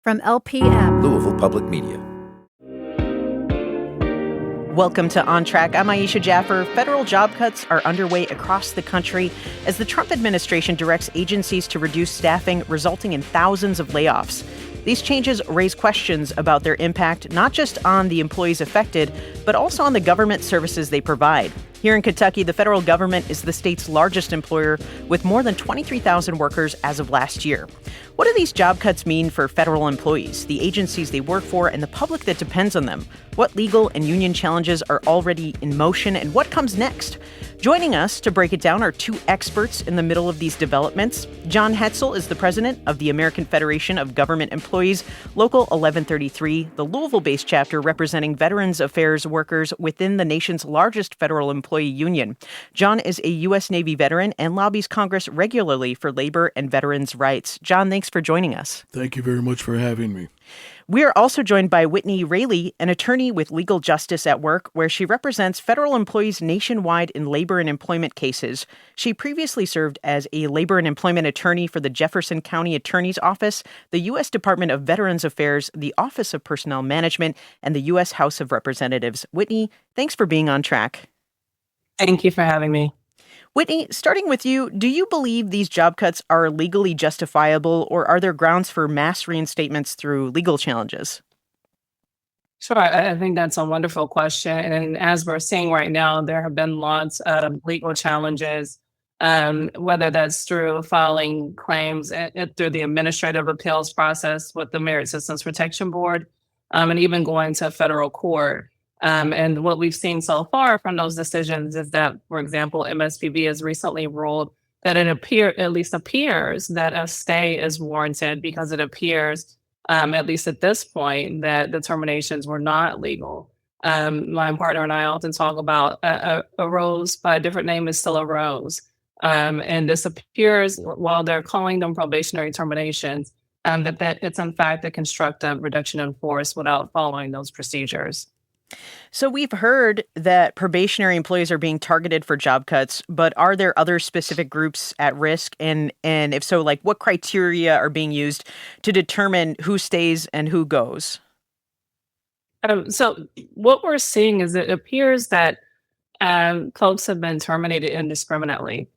From LPM, Louisville Public Media. Welcome to On Track. I'm Aisha Jaffer. Federal job cuts are underway across the country as the Trump administration directs agencies to reduce staffing, resulting in thousands of layoffs. These changes raise questions about their impact, not just on the employees affected, but also on the government services they provide. Here in Kentucky, the federal government is the state's largest employer with more than 23,000 workers as of last year. What do these job cuts mean for federal employees, the agencies they work for, and the public that depends on them? What legal and union challenges are already in motion, and what comes next? Joining us to break it down are two experts in the middle of these developments. John Hetzel is the president of the American Federation of Government Employees, Local 1133, the Louisville-based chapter representing Veterans Affairs workers within the nation's largest federal employee union. John is a U.S. Navy veteran and lobbies Congress regularly for labor and veterans' rights. John, thanks for joining us. Thank you very much for having me. We are also joined by Whitney Raley, an attorney with Legal Justice at Work, where she represents federal employees nationwide in labor and employment cases. She previously served as a labor and employment attorney for the Jefferson County Attorney's Office, the U.S. Department of Veterans Affairs, the Office of Personnel Management, and the U.S. House of Representatives. Whitney, thanks for being on track. Thank you for having me. Whitney, starting with you, do you believe these job cuts are legally justifiable, or are there grounds for mass reinstatements through legal challenges? Sure. I think that's a wonderful question. And as we're seeing right now, there have been lots of legal challenges, whether that's through filing claims through the administrative appeals process with the Merit Systems Protection Board, and even going to federal court. And what we've seen so far from those decisions is that, for example, MSPB has recently ruled that at least appears that a stay is warranted because it appears, at least at this point, that the terminations were not legal. My partner and I often talk about a rose by a different name is still a rose. And this appears, while they're calling them probationary terminations, that it's in fact a constructive reduction in force without following those procedures. So we've heard that probationary employees are being targeted for job cuts, but are there other specific groups at risk? And if so, like what criteria are being used to determine who stays and who goes? So what we're seeing is it appears that folks have been terminated indiscriminately.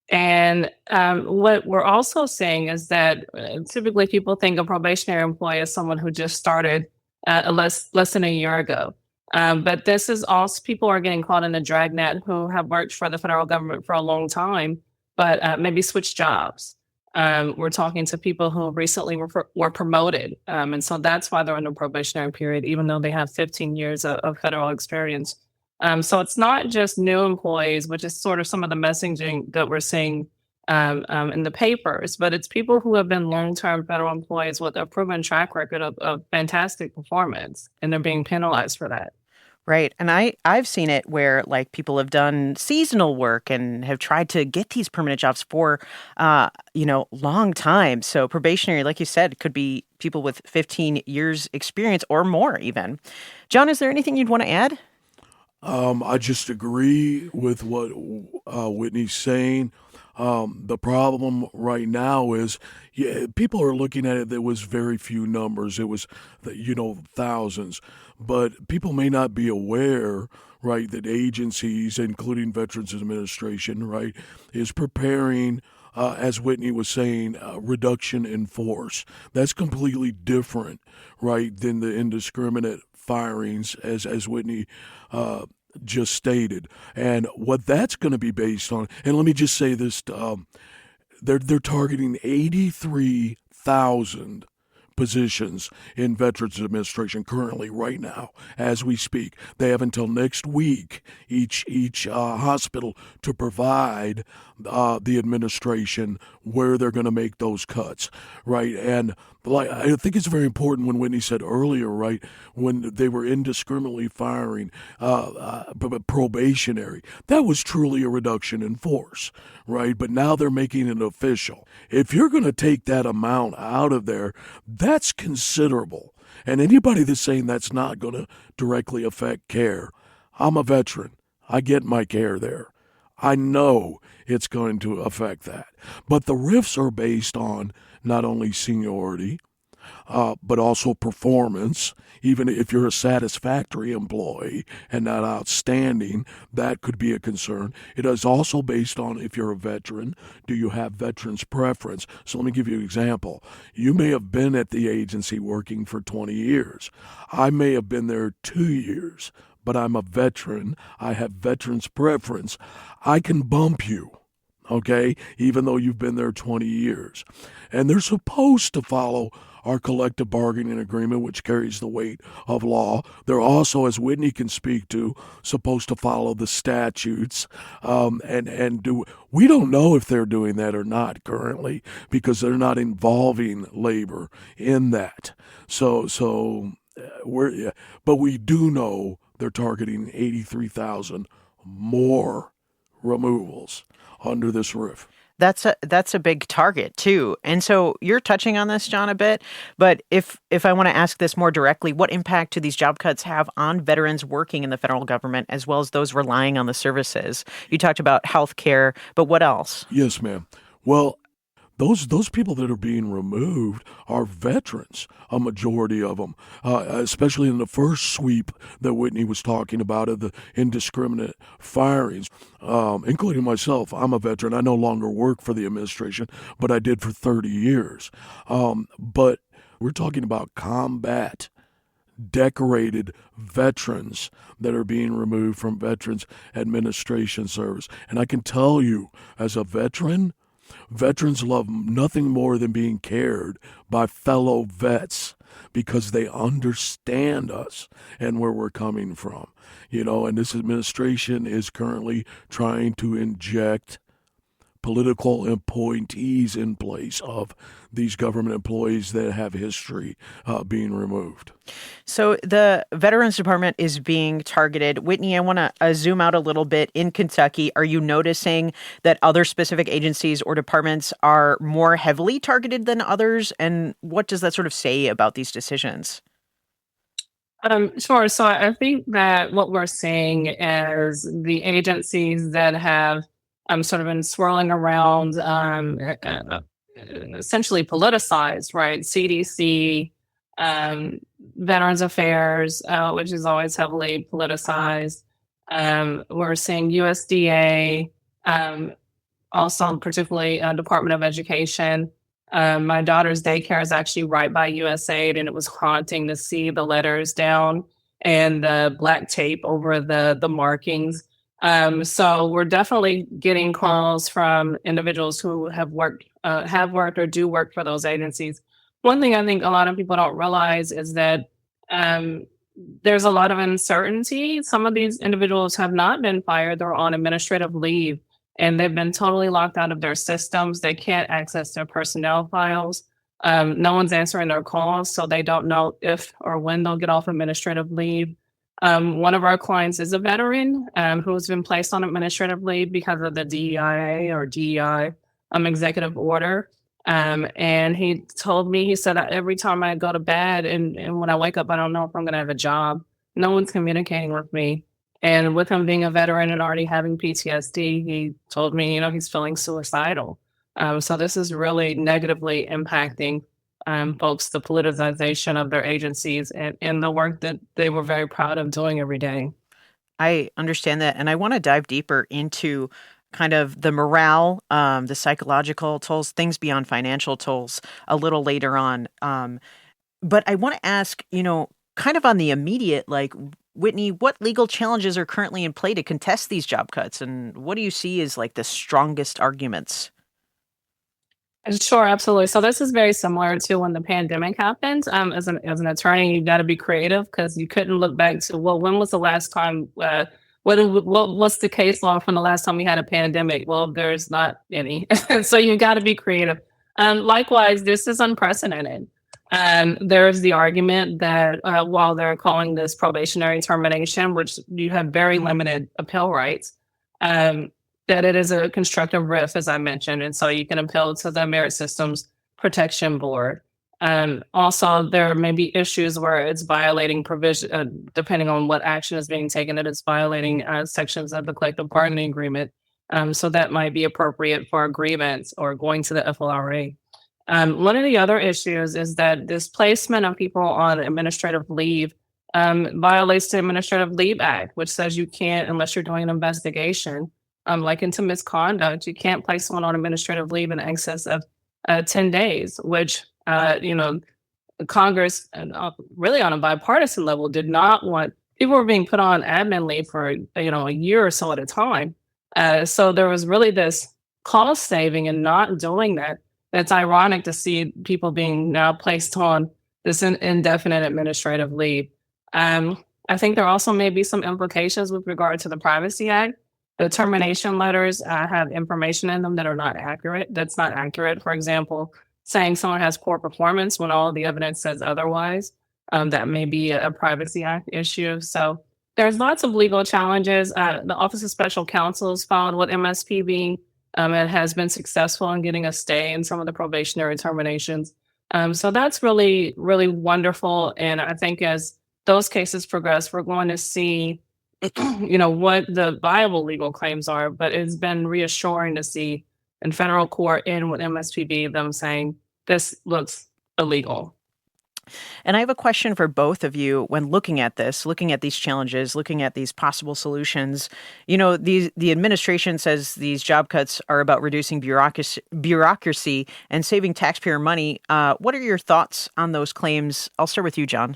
And what we're also seeing is that typically people think a probationary employee as someone who just started less than a year ago. But this is also people are getting caught in a dragnet who have worked for the federal government for a long time, but maybe switched jobs. We're talking to people who recently were promoted. And so that's why they're in a probationary period, even though they have 15 years of federal experience. So it's not just new employees, which is sort of some of the messaging that we're seeing in the papers, but it's people who have been long-term federal employees with a proven track record of fantastic performance, and they're being penalized for that. Right. And I've seen it where like people have done seasonal work and have tried to get these permanent jobs for, long time. So probationary, like you said, could be people with 15 years experience or more even. John, is there anything you'd want to add? I just agree with what Whitney's saying. The problem right now is people are looking at it. There was very few numbers. It was, thousands. But people may not be aware, right, that agencies, including Veterans Administration, right, is preparing, as Whitney was saying, a reduction in force. That's completely different, right, than the indiscriminate firings, as Whitney just stated. And what that's going to be based on, and let me just say this, they're targeting 83,000 positions in Veterans Administration currently right now as we speak. They have until next week, each hospital, to provide the administration where they're going to make those cuts, right? And I think it's very important when Whitney said earlier, right, when they were indiscriminately firing probationary, that was truly a reduction in force, right? But now they're making it official. If you're going to take that amount out of there, that's considerable. And anybody that's saying that's not going to directly affect care, I'm a veteran. I get my care there. I know it's going to affect that. But the RIFs are based on not only seniority, but also performance. Even if you're a satisfactory employee and not outstanding, that could be a concern. It is also based on if you're a veteran, do you have veterans preference? So let me give you an example. You may have been at the agency working for 20 years. I may have been there 2 years, but I'm a veteran. I have veterans preference. I can bump you, okay, even though you've been there 20 years. And they're supposed to follow our collective bargaining agreement, which carries the weight of law. They're also, as Whitney can speak to, supposed to follow the statutes. We don't know if they're doing that or not currently because they're not involving labor in that. But we do know they're targeting 83,000 more removals under this roof. That's a big target too. And so you're touching on this, John, a bit, but if I want to ask this more directly, what impact do these job cuts have on veterans working in the federal government as well as those relying on the services? You talked about health care, but what else? Yes, ma'am. Well, those people that are being removed are veterans, a majority of them, especially in the first sweep that Whitney was talking about of the indiscriminate firings, including myself. I'm a veteran. I no longer work for the administration, but I did for 30 years. But we're talking about combat decorated veterans that are being removed from Veterans Administration service. And I can tell you, as a veteran, veterans love nothing more than being cared by fellow vets because they understand us and where we're coming from. And this administration is currently trying to inject political appointees in place of these government employees that have history being removed. So the Veterans Department is being targeted. Whitney, I want to zoom out a little bit. In Kentucky, are you noticing that other specific agencies or departments are more heavily targeted than others? And what does that sort of say about these decisions? Sure. So I think that what we're seeing is the agencies that have sort of been swirling around, essentially politicized, right? CDC, Veterans Affairs, which is always heavily politicized. We're seeing USDA, also particularly Department of Education. My daughter's daycare is actually right by USAID, and it was haunting to see the letters down and the black tape over the markings. So we're definitely getting calls from individuals who have worked or do work for those agencies. One thing I think a lot of people don't realize is that there's a lot of uncertainty. Some of these individuals have not been fired; they're on administrative leave, and they've been totally locked out of their systems. They can't access their personnel files. No one's answering their calls, so they don't know if or when they'll get off administrative leave. One of our clients is a veteran who has been placed on administrative leave because of the DEIA or DEI executive order. And he told me, he said, every time I go to bed and when I wake up, I don't know if I'm going to have a job. No one's communicating with me. And with him being a veteran and already having PTSD, he told me, he's feeling suicidal. So this is really negatively impacting folks, the politicization of their agencies and the work that they were very proud of doing every day. I understand that. And I want to dive deeper into kind of the morale, the psychological tolls, things beyond financial tolls a little later on. But I want to ask, kind of on the immediate, like, Whitney, what legal challenges are currently in play to contest these job cuts? And what do you see as like the strongest arguments? Sure, absolutely. So this is very similar to when the pandemic happened. As an attorney, you got to be creative because you couldn't look back to, well, when was the last time? What's the case law from the last time we had a pandemic? Well, there's not any. So you got to be creative. Likewise, this is unprecedented. There's the argument that while they're calling this probationary termination, which you have very limited appeal rights, that it is a constructive rift, as I mentioned, and so you can appeal to the Merit Systems Protection Board. Also, there may be issues where it's violating provision, depending on what action is being taken, that it's violating sections of the collective bargaining agreement. So that might be appropriate for agreements or going to the FLRA. One of the other issues is that displacement of people on administrative leave violates the Administrative Leave Act, which says you can't, unless you're doing an investigation, like into misconduct, you can't place someone on administrative leave in excess of 10 days, which, Congress, and really on a bipartisan level, did not want. People were being put on admin leave for a year or so at a time. So there was really this cost saving in not doing that. That's ironic to see people being now placed on this indefinite administrative leave. I think there also may be some implications with regard to the Privacy Act. The termination letters have information in them that are not accurate. That's not accurate. For example, saying someone has poor performance when all the evidence says otherwise. That may be a Privacy Act issue. So there's lots of legal challenges. The Office of Special Counsels filed with MSPB. It has been successful in getting a stay in some of the probationary terminations. So that's really, really wonderful. And I think as those cases progress, we're going to see, what the viable legal claims are. But it's been reassuring to see in federal court and with MSPB them saying this looks illegal. And I have a question for both of you when looking at this, looking at these challenges, looking at these possible solutions. The administration says these job cuts are about reducing bureaucracy and saving taxpayer money. What are your thoughts on those claims? I'll start with you, John.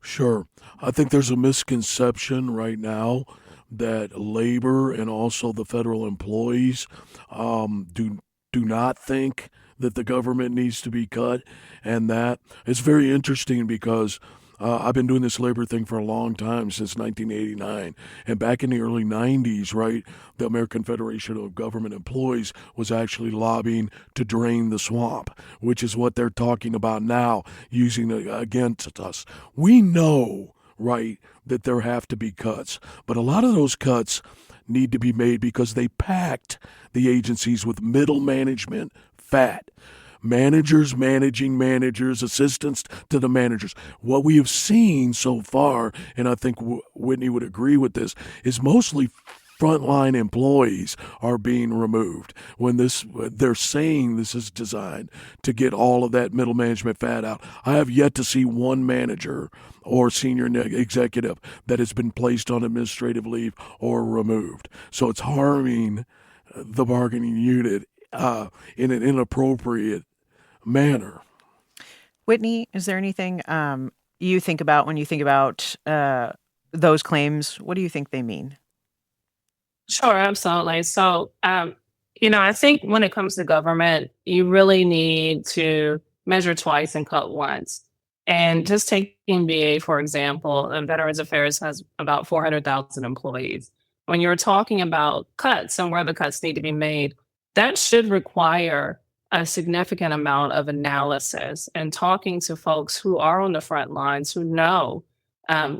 Sure. I think there's a misconception right now that labor and also the federal employees do not think that the government needs to be cut, and that it's very interesting because I've been doing this labor thing for a long time, since 1989, and back in the early 90s, right, the American Federation of Government Employees was actually lobbying to drain the swamp, which is what they're talking about now, using it against us. We know, right, that there have to be cuts, but a lot of those cuts need to be made because they packed the agencies with middle management fat. Managers managing managers, assistants to the managers. What we have seen so far, and I think Whitney would agree with this, is mostly frontline employees are being removed. When they're saying this is designed to get all of that middle management fat out. I have yet to see one manager or senior executive that has been placed on administrative leave or removed. So it's harming the bargaining unit in an inappropriate manner. Whitney, is there anything you think about when you think about those claims? What do you think they mean? Sure, absolutely. So, I think when it comes to government, you really need to measure twice and cut once. And just taking VA, for example, Veterans Affairs has about 400,000 employees. When you're talking about cuts and where the cuts need to be made, that should require a significant amount of analysis and talking to folks who are on the front lines, who know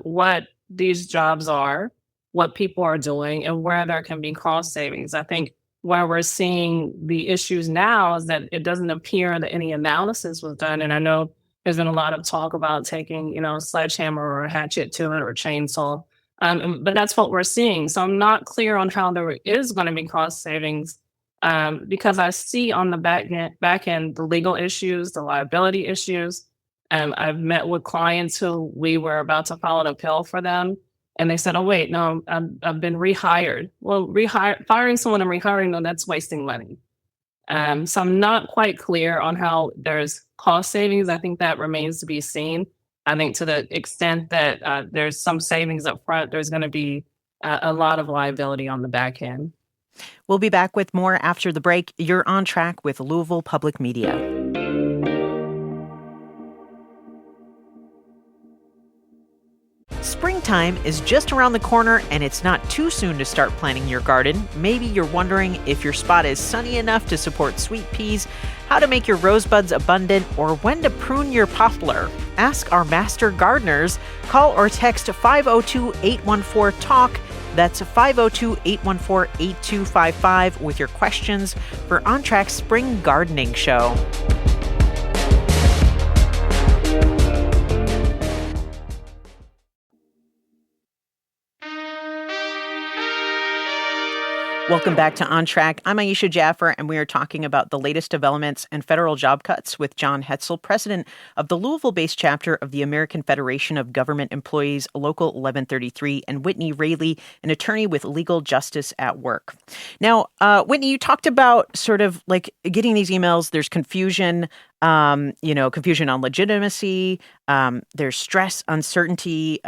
what these jobs are, what people are doing, and where there can be cost savings. I think where we're seeing the issues now is that it doesn't appear that any analysis was done. And I know there's been a lot of talk about taking, a sledgehammer or a hatchet to it or a chainsaw. But that's what we're seeing. So I'm not clear on how there is going to be cost savings because I see on the back end the legal issues, the liability issues. I've met with clients who we were about to file an appeal for them. And they said, oh, wait, no, I've been rehired. Well, firing someone and rehiring them, that's wasting money. So I'm not quite clear on how there's cost savings. I think that remains to be seen. I think to the extent that there's some savings up front, there's going to be a lot of liability on the back end. We'll be back with more after the break. You're on track with Louisville Public Media. Springtime is just around the corner, and it's not too soon to start planting your garden. Maybe you're wondering if your spot is sunny enough to support sweet peas, how to make your rosebuds abundant, or when to prune your poplar. Ask our master gardeners. Call or text 502-814-TALK. That's 502-814-8255 with your questions for On Track's Spring Gardening Show. Welcome back to On Track. I'm Aisha Jaffer, and we are talking about the latest developments and federal job cuts with John Hetzel, president of the Louisville-based chapter of the American Federation of Government Employees, Local 1133, and Whitney Raley, an attorney with Legal Justice at Work. Now, Whitney, you talked about sort of like getting these emails. There's confusion, confusion on legitimacy. There's stress, uncertainty,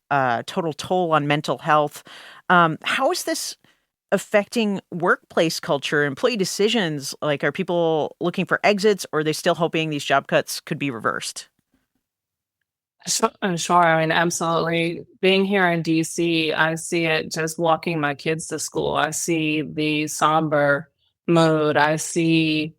total toll on mental health. How is this affecting workplace culture, employee decisions? Like, are people looking for exits, or are they still hoping these job cuts could be reversed? Sure. I mean, absolutely. Being here in DC, I see it just walking my kids to school. I see the somber mood. I see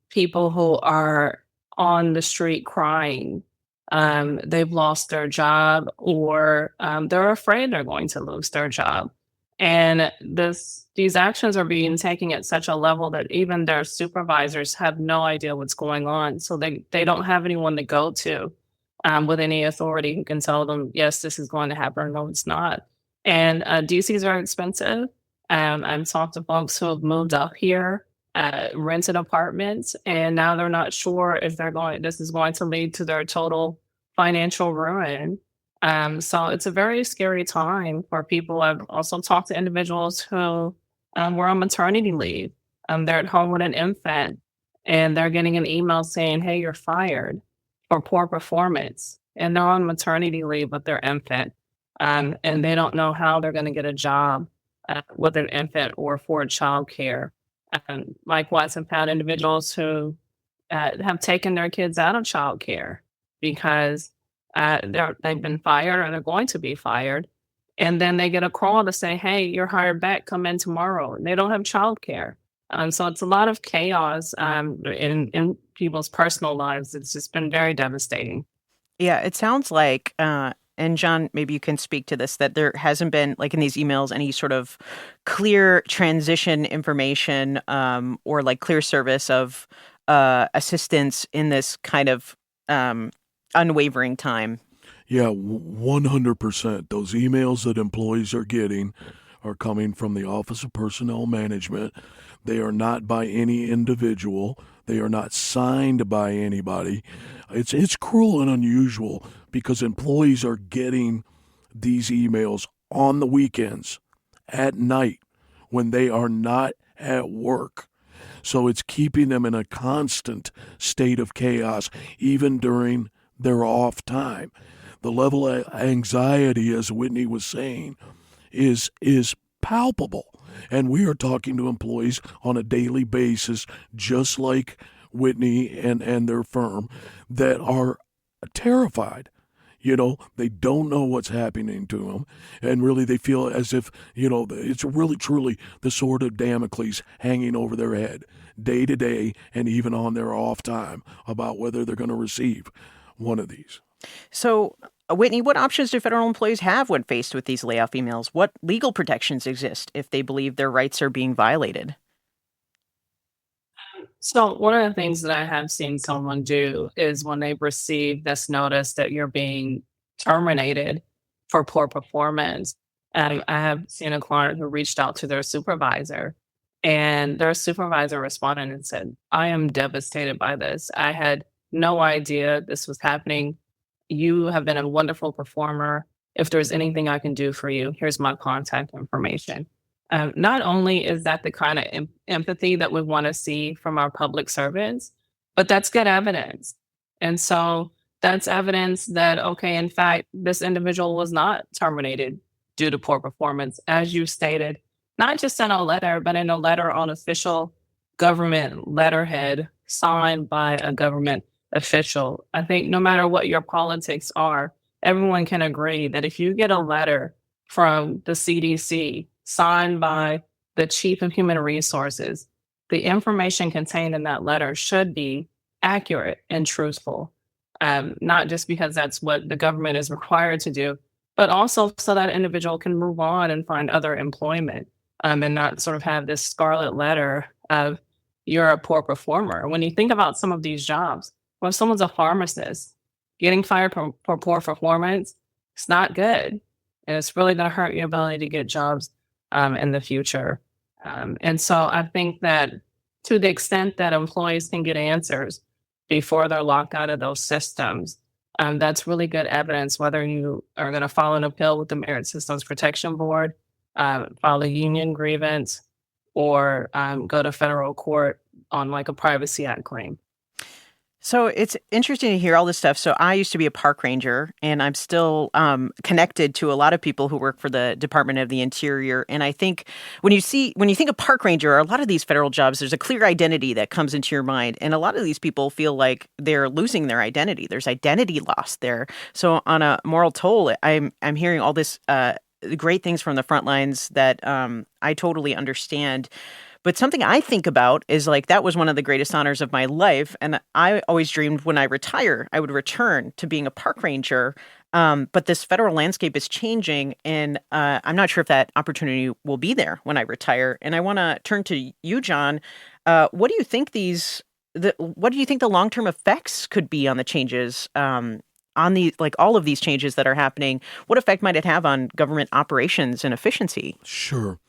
people who are on the street crying. They've lost their job, or they're afraid they're going to lose their job. And these actions are being taken at such a level that even their supervisors have no idea what's going on. So they don't have anyone to go to with any authority who can tell them, yes, this is going to happen, or no, it's not. And DCs are expensive. I've talked to folks who have moved up here, rented apartments, and now they're not sure if this is going to lead to their total financial ruin. So it's a very scary time for people. I've also talked to individuals who were on maternity leave. They're at home with an infant, and they're getting an email saying, hey, you're fired for poor performance. And they're on maternity leave with their infant. And they don't know how they're going to get a job with an infant or for childcare. Likewise, I've had individuals who have taken their kids out of childcare because they've been fired or they're going to be fired. And then they get a call to say, hey, you're hired back, come in tomorrow. And they don't have childcare. So it's a lot of chaos in people's personal lives. It's just been very devastating. Yeah, it sounds like, and John, maybe you can speak to this, that there hasn't been, like in these emails, any sort of clear transition information or like clear service of assistance in this kind of unwavering time. Yeah, 100%. Those emails that employees are getting are coming from the Office of Personnel Management. They are not by any individual. They are not signed by anybody. It's cruel and unusual because employees are getting these emails on the weekends, at night, when they are not at work. So it's keeping them in a constant state of chaos, even during their off time. The level of anxiety, as Whitney was saying, is palpable. And we are talking to employees on a daily basis, just like Whitney and their firm, that are terrified. They don't know what's happening to them. And really, they feel as if, it's really, truly the sword of Damocles hanging over their head day to day and even on their off time about whether they're going to receive one of these. So, Whitney, what options do federal employees have when faced with these layoff emails? What legal protections exist if they believe their rights are being violated? So one of the things that I have seen someone do is when they've received this notice that you're being terminated for poor performance. I have seen a client who reached out to their supervisor, and their supervisor responded and said, I am devastated by this. I had no idea this was happening. You have been a wonderful performer. If there's anything I can do for you, here's my contact information. Not only is that the kind of empathy that we want to see from our public servants, but that's good evidence. And so that's evidence that, okay, in fact, this individual was not terminated due to poor performance, as you stated, not just in a letter, but in a letter on official government letterhead signed by a government official. I think no matter what your politics are, everyone can agree that if you get a letter from the CDC signed by the chief of human resources, the information contained in that letter should be accurate and truthful, not just because that's what the government is required to do, but also so that individual can move on and find other employment, and not sort of have this scarlet letter of you're a poor performer. When you think about some of these jobs, when someone's a pharmacist, getting fired for poor performance, it's not good. And it's really going to hurt your ability to get jobs in the future. And so I think that to the extent that employees can get answers before they're locked out of those systems, that's really good evidence whether you are going to file an appeal with the Merit Systems Protection Board, file a union grievance, or go to federal court on like a Privacy Act claim. So it's interesting to hear all this stuff. So I used to be a park ranger, and I'm still connected to a lot of people who work for the Department of the Interior. And I think when you think of park ranger or a lot of these federal jobs, there's a clear identity that comes into your mind. And a lot of these people feel like they're losing their identity. There's identity loss there. So on a moral toll, I'm hearing all this great things from the front lines that I totally understand. But something I think about is like that was one of the greatest honors of my life. And I always dreamed when I retire, I would return to being a park ranger. But this federal landscape is changing. And I'm not sure if that opportunity will be there when I retire. And I want to turn to you, John. What do you think what do you think the long-term effects could be on the changes on all of these changes that are happening? What effect might it have on government operations and efficiency? Sure.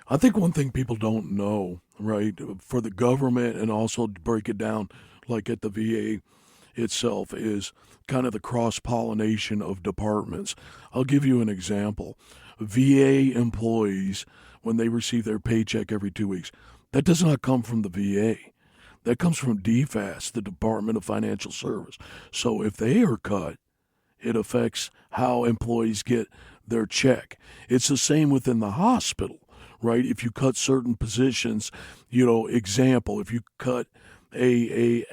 I think one thing people don't know, right, for the government and also to break it down like at the VA itself is kind of the cross-pollination of departments. I'll give you an example. VA employees, when they receive their paycheck every 2 weeks, that does not come from the VA. That comes from DFAS, the Department of Financial Service. So if they are cut, it affects how employees get their check. It's the same within the hospital. Right? If you cut certain positions, example, if you cut a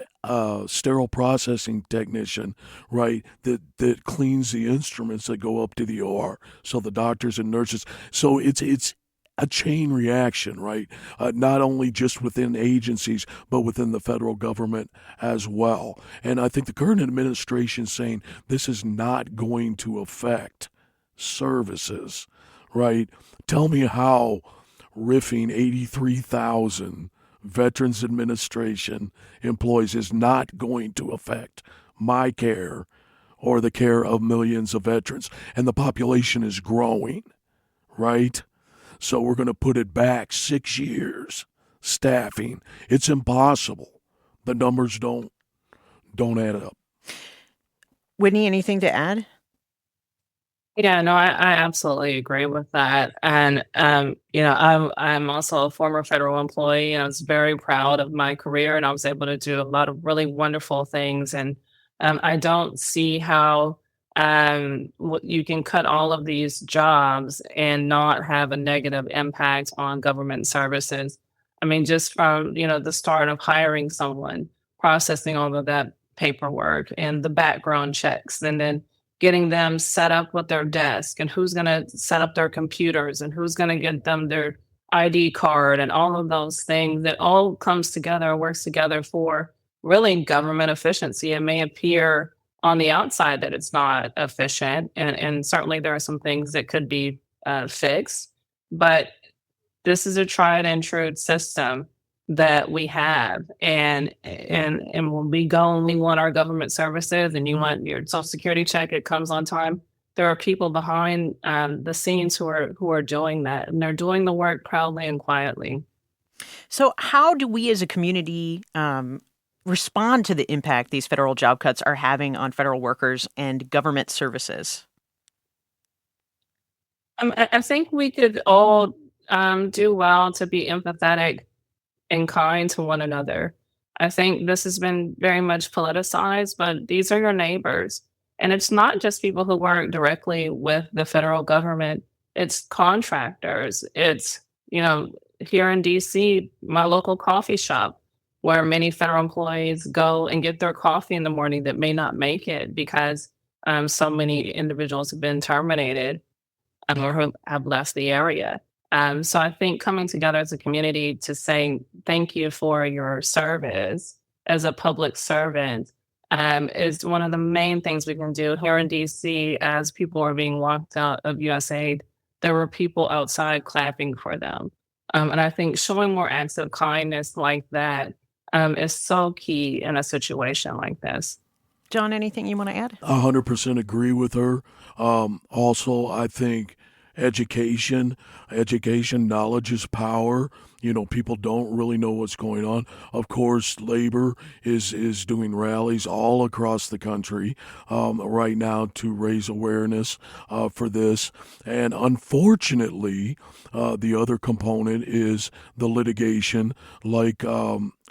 sterile processing technician, right, that cleans the instruments that go up to the OR, so the doctors and nurses. So it's a chain reaction, right? Not only just within agencies, but within the federal government as well. And I think the current administration is saying this is not going to affect services, right? Tell me how riffing 83,000 Veterans Administration employees is not going to affect my care or the care of millions of veterans. And the population is growing, right? So we're going to put it back 6 years, staffing. It's impossible. The numbers don't add up. Whitney, anything to add? Yeah, no, I absolutely agree with that. And I'm also a former federal employee, and I was very proud of my career, and I was able to do a lot of really wonderful things. And I don't see how you can cut all of these jobs and not have a negative impact on government services. I mean, just from the start of hiring someone, processing all of that paperwork and the background checks, and then getting them set up with their desk, and who's going to set up their computers, and who's going to get them their ID card, and all of those things that all comes together, works together for really government efficiency. It may appear on the outside that it's not efficient, and certainly there are some things that could be fixed, but this is a tried and true system that we have. And when we go and we want our government services and you want your Social Security check, it comes on time. There are people behind the scenes who are doing that, and they're doing the work proudly and quietly. So how do we as a community respond to the impact these federal job cuts are having on federal workers and government services? I think we could all do well to be empathetic and kind to one another. I think this has been very much politicized, but these are your neighbors. And it's not just people who work directly with the federal government, it's contractors. It's, here in DC, my local coffee shop, where many federal employees go and get their coffee in the morning that may not make it because so many individuals have been terminated or who have left the area. So I think coming together as a community to say thank you for your service as a public servant is one of the main things we can do. Here in DC, as people are being locked out of USAID, there were people outside clapping for them. And I think showing more acts of kindness like that is so key in a situation like this. John, anything you want to add? 100% agree with her. Also, I think education. Knowledge is power. People don't really know what's going on. Of course, labor is doing rallies all across the country right now to raise awareness for this. And unfortunately, the other component is the litigation, like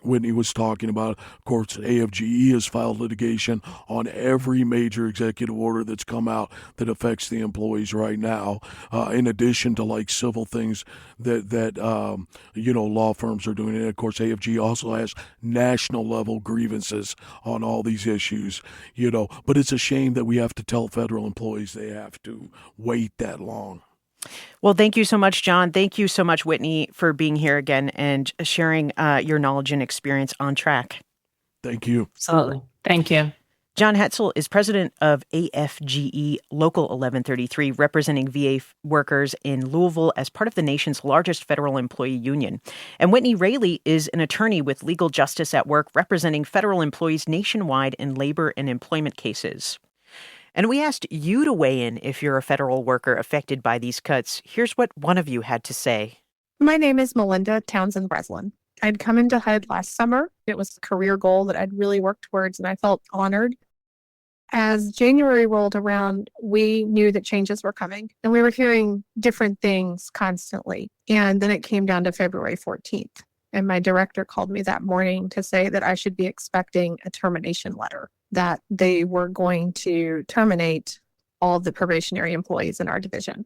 Whitney was talking about. Of course, AFGE has filed litigation on every major executive order that's come out that affects the employees right now, in addition to like civil things that law firms are doing. And of course, AFGE also has national level grievances on all these issues, but it's a shame that we have to tell federal employees they have to wait that long. Well, thank you so much, John. Thank you so much, Whitney, for being here again and sharing your knowledge and experience on track. Thank you. Absolutely. Thank you. John Hetzel is president of AFGE Local 1133, representing VA workers in Louisville as part of the nation's largest federal employee union. And Whitney Raley is an attorney with Legal Justice at Work, representing federal employees nationwide in labor and employment cases. And we asked you to weigh in if you're a federal worker affected by these cuts. Here's what one of you had to say. My name is Melinda Townsend Breslin. I'd come into HUD last summer. It was a career goal that I'd really worked towards, and I felt honored. As January rolled around, we knew that changes were coming, and we were hearing different things constantly. And then it came down to February 14th, and my director called me that morning to say that I should be expecting a termination letter, that they were going to terminate all of the probationary employees in our division.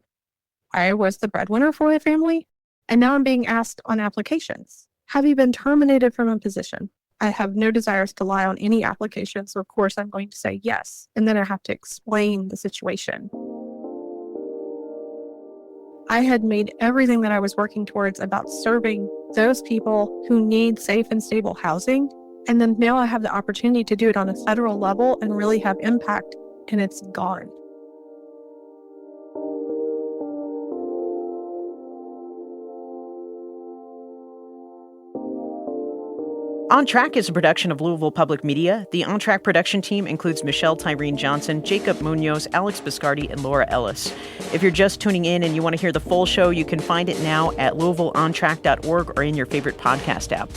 I was the breadwinner for my family, and now I'm being asked on applications, have you been terminated from a position? I have no desires to lie on any application, so of course I'm going to say yes, and then I have to explain the situation. I had made everything that I was working towards about serving those people who need safe and stable housing. And then now I have the opportunity to do it on a federal level and really have impact, and it's gone. On Track is a production of Louisville Public Media. The On Track production team includes Michelle Tyreen Johnson, Jacob Munoz, Alex Biscardi, and Laura Ellis. If you're just tuning in and you want to hear the full show, you can find it now at LouisvilleOnTrack.org or in your favorite podcast app.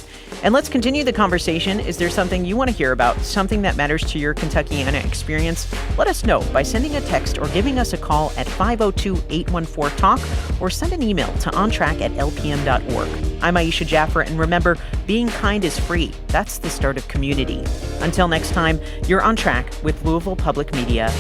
And let's continue the conversation. Is there something you want to hear about, something that matters to your Kentuckiana experience? Let us know by sending a text or giving us a call at 502-814-TALK or send an email to ontrack@lpm.org. I'm Aisha Jaffer, and remember, being kind is free. That's the start of community. Until next time, you're on track with Louisville Public Media.